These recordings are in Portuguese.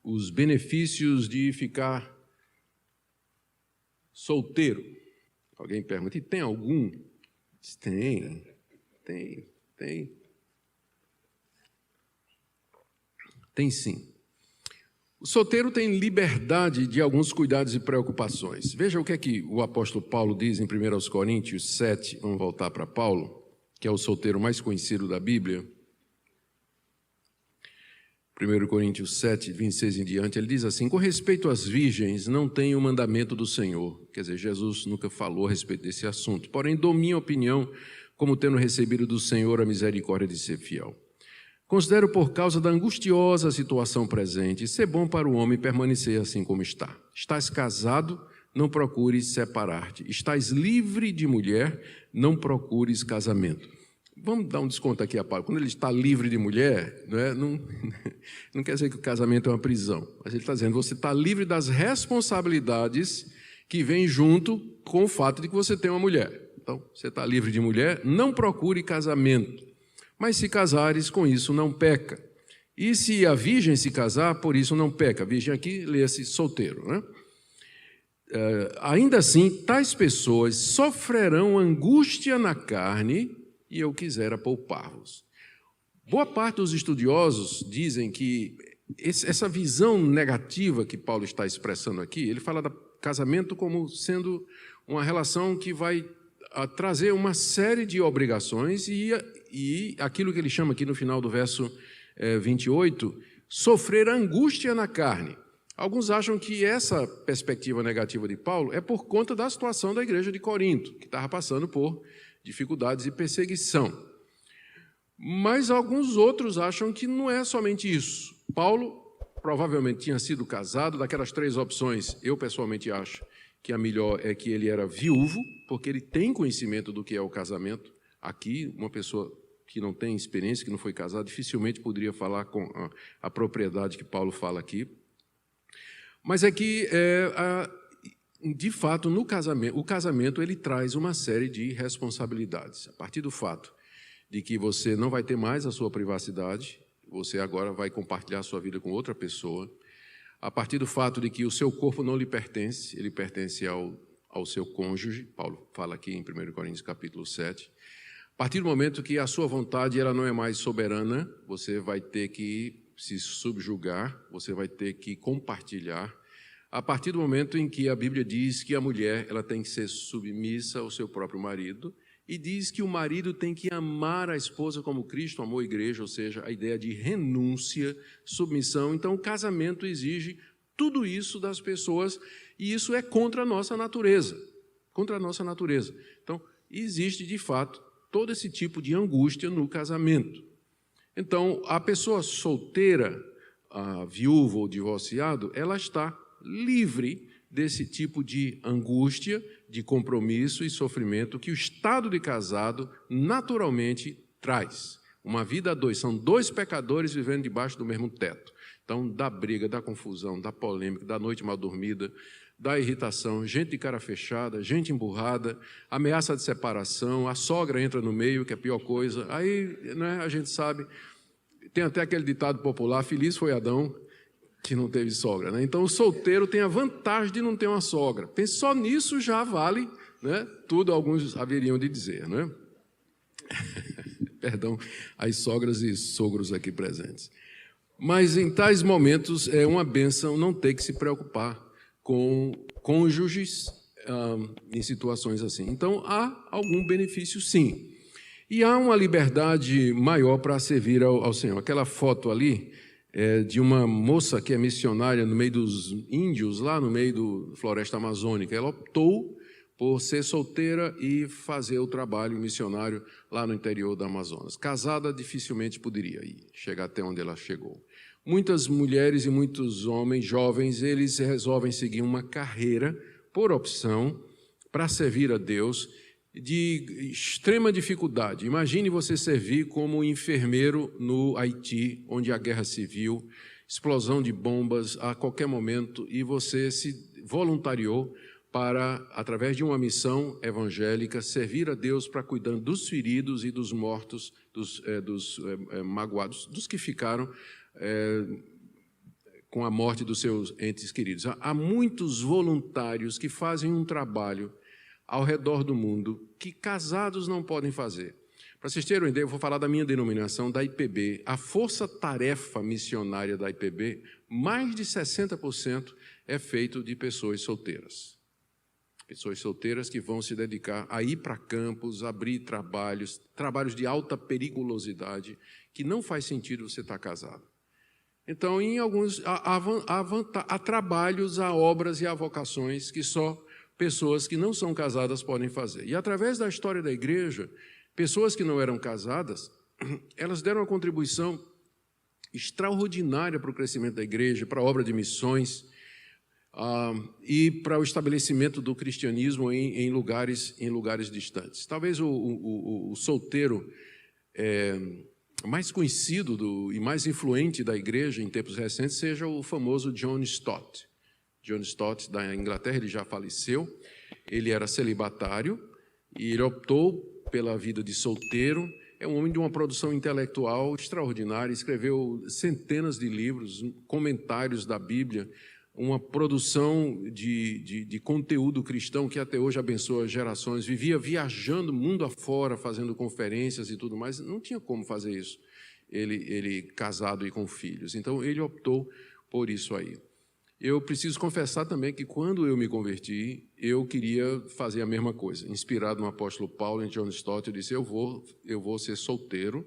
os benefícios de ficar solteiro. Alguém pergunta, e tem algum? Tem. Tem sim. O solteiro tem liberdade de alguns cuidados e preocupações. Veja o que o apóstolo Paulo diz em 1 Coríntios 7, vamos voltar para Paulo, que é o solteiro mais conhecido da Bíblia. 1 Coríntios 7, 26 em diante, ele diz assim, com respeito às virgens, não tenho o mandamento do Senhor. Quer dizer, Jesus nunca falou a respeito desse assunto. Porém, dou minha opinião, como tendo recebido do Senhor a misericórdia de ser fiel. Considero por causa da angustiosa situação presente, ser bom para o homem permanecer assim como está. Estás casado, não procures separar-te. Estás livre de mulher, não procures casamento. Vamos dar um desconto aqui a Paulo. Quando ele está livre de mulher, não quer dizer que o casamento é uma prisão. Mas ele está dizendo, você está livre das responsabilidades que vêm junto com o fato de que você tem uma mulher. Então, você está livre de mulher, não procure casamento. Mas se casares, com isso não peca. E se a virgem se casar, por isso não peca. A virgem aqui lê-se solteiro, né? Ainda assim, tais pessoas sofrerão angústia na carne e eu quisera poupar-vos. Boa parte dos estudiosos dizem que essa visão negativa que Paulo está expressando aqui, ele fala do casamento como sendo uma relação que vai trazer uma série de obrigações e aquilo que ele chama aqui no final do verso 28, sofrer angústia na carne. Alguns acham que essa perspectiva negativa de Paulo é por conta da situação da igreja de Corinto, que estava passando por dificuldades e perseguição. Mas alguns outros acham que não é somente isso. Paulo provavelmente tinha sido casado, daquelas 3 opções, eu pessoalmente acho que a melhor é que ele era viúvo, porque ele tem conhecimento do que é o casamento. Aqui, uma pessoa que não tem experiência, que não foi casada, dificilmente poderia falar com a propriedade que Paulo fala aqui. Mas é que, de fato, no casamento, o casamento ele traz uma série de responsabilidades. A partir do fato de que você não vai ter mais a sua privacidade, você agora vai compartilhar a sua vida com outra pessoa. A partir do fato de que o seu corpo não lhe pertence, ele pertence ao seu cônjuge, Paulo fala aqui em 1 Coríntios capítulo 7. A partir do momento que a sua vontade ela não é mais soberana, você vai ter que se subjugar, você vai ter que compartilhar. A partir do momento em que a Bíblia diz que a mulher ela tem que ser submissa ao seu próprio marido, e diz que o marido tem que amar a esposa como Cristo amou a igreja, ou seja, a ideia de renúncia, submissão. Então, o casamento exige tudo isso das pessoas e isso é contra a nossa natureza. Contra a nossa natureza. Então, existe, de fato, todo esse tipo de angústia no casamento. Então, a pessoa solteira, a viúva ou divorciado, ela está livre desse tipo de angústia, de compromisso e sofrimento que o estado de casado naturalmente traz. Uma vida a dois, são 2 pecadores vivendo debaixo do mesmo teto. Então, da briga, da confusão, da polêmica, da noite mal dormida, da irritação, gente de cara fechada, gente emburrada, ameaça de separação, a sogra entra no meio, que é a pior coisa. Aí, né, a gente sabe, tem até aquele ditado popular, feliz foi Adão, que não teve sogra, né? Então, o solteiro tem a vantagem de não ter uma sogra. Pense só nisso, já vale, né? Tudo alguns haveriam de dizer, né? Perdão, as sogras e sogros aqui presentes. Mas, em tais momentos, é uma bênção não ter que se preocupar com cônjuges em situações assim. Então, há algum benefício, sim. E há uma liberdade maior para servir ao Senhor. Aquela foto ali de uma moça que é missionária no meio dos índios, lá no meio da floresta amazônica. Ela optou por ser solteira e fazer o trabalho missionário lá no interior da Amazonas. Casada, dificilmente poderia chegar até onde ela chegou. Muitas mulheres e muitos homens jovens, eles resolvem seguir uma carreira por opção para servir a Deus de extrema dificuldade. Imagine você servir como enfermeiro no Haiti, onde há guerra civil, explosão de bombas a qualquer momento, e você se voluntariou para, através de uma missão evangélica, servir a Deus para cuidar dos feridos e dos mortos, dos magoados, dos que ficaram com a morte dos seus entes queridos. Há muitos voluntários que fazem um trabalho ao redor do mundo que casados não podem fazer. Para vocês terem uma ideia, eu vou falar da minha denominação, da IPB. A força-tarefa missionária da IPB, mais de 60% é feito de pessoas solteiras. Pessoas solteiras que vão se dedicar a ir para campos, abrir trabalhos de alta periculosidade, que não faz sentido você estar casado. Então, em alguns, há trabalhos, há obras e há vocações que só pessoas que não são casadas podem fazer. E, através da história da igreja, pessoas que não eram casadas, elas deram uma contribuição extraordinária para o crescimento da igreja, para a obra de missões e para o estabelecimento do cristianismo em lugares distantes. Talvez o solteiro mais conhecido e mais influente da igreja em tempos recentes seja o famoso John Stott. John Stott, da Inglaterra, ele já faleceu, ele era celibatário e ele optou pela vida de solteiro. É um homem de uma produção intelectual extraordinária, escreveu centenas de livros, comentários da Bíblia, uma produção de conteúdo cristão que até hoje abençoa gerações, vivia viajando mundo afora, fazendo conferências e tudo mais, não tinha como fazer isso, ele casado e com filhos, então ele optou por isso aí. Eu preciso confessar também que quando eu me converti, eu queria fazer a mesma coisa. Inspirado no apóstolo Paulo, em John Stott, eu disse, eu vou ser solteiro,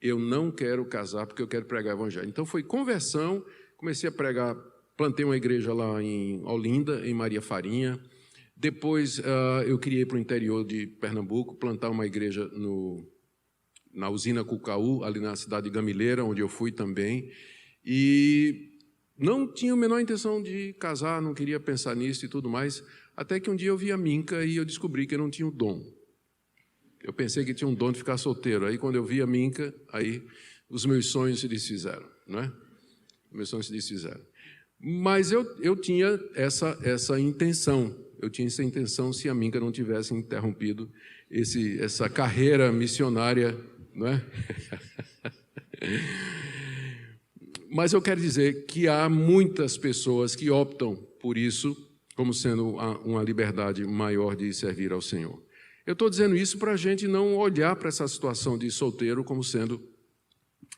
eu não quero casar porque eu quero pregar o evangelho. Então foi conversão, comecei a pregar, plantei uma igreja lá em Olinda, em Maria Farinha. Depois eu queria ir para o interior de Pernambuco, plantar uma igreja na usina Cucaú, ali na cidade de Gamileira, onde eu fui também. E não tinha a menor intenção de casar, não queria pensar nisso e tudo mais, até que um dia eu vi a Minca e eu descobri que eu não tinha o dom. Eu pensei que tinha um dom de ficar solteiro. Aí, quando eu vi a Minca, aí os meus sonhos se desfizeram, não é? Meus sonhos se desfizeram. Mas eu tinha essa intenção. Eu tinha essa intenção se a Minca não tivesse interrompido essa carreira missionária, não é? Mas eu quero dizer que há muitas pessoas que optam por isso como sendo uma liberdade maior de servir ao Senhor. Eu estou dizendo isso para a gente não olhar para essa situação de solteiro como sendo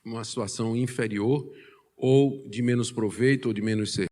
uma situação inferior ou de menos proveito ou de menos serviço.